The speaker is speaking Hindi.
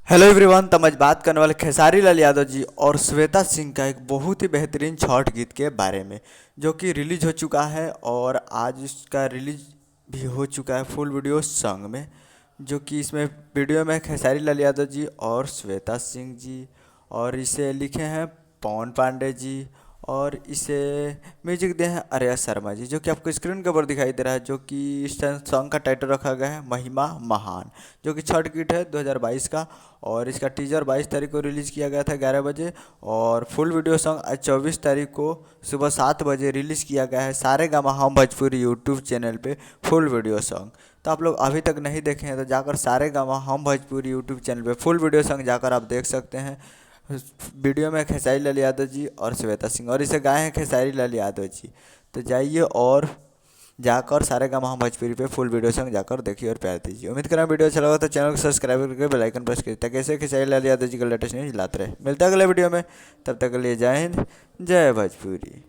Hello everyone. तब आज बात करने वाले खेसारी लाल यादव जी और श्वेता सिंह का एक बहुत ही बेहतरीन शॉर्ट गीत के बारे में, जो कि रिलीज हो चुका है और आज इसका रिलीज भी हो चुका है फुल वीडियो सॉन्ग में। जो कि इसमें वीडियो में खेसारी लाल यादव जी और श्वेता सिंह जी, और इसे लिखे हैं पवन पांडे जी, और इसे म्यूजिक दिए हैं आर्या शर्मा जी, जो कि आपको स्क्रीन के ऊपर दिखाई दे रहा है। जो कि इस सॉन्ग का टाइटल रखा गया है महिमा महान, जो कि छठ गीत है 2022 का। और इसका टीजर 22 तारीख को रिलीज़ किया गया था 11 बजे, और फुल वीडियो सॉन्ग आज 24 तारीख को सुबह 7 बजे रिलीज़ किया गया है सारे गामा हम भोजपुरी यूट्यूब चैनल पे फुल वीडियो सॉन्ग। तो आप लोग अभी तक नहीं देखे हैं तो जाकर सारे गामा हम भोजपुरी यूट्यूब चैनल पे फुल वीडियो सॉन्ग जाकर आप देख सकते हैं। वीडियो में खेसारी लाल यादव जी और श्वेता सिंह, और इसे गाए हैं खेसारी लाल यादव जी। तो जाइए और जाकर सारे गामा हम भोजपुरी पे फुल वीडियो सॉन्ग जाकर देखिए और प्यार दीजिए। उम्मीद करें वीडियो अच्छा लगा तो चैनल को सब्सक्राइब करके बेल आइकन प्रेस कीजिए, ताकि ऐसे खेसारी लाल यादव जी का लेटेस्ट न्यूज लाते रहे। मिलता है अगले वीडियो में, तब तक के लिए जय हिंद, जय भोजपुरी।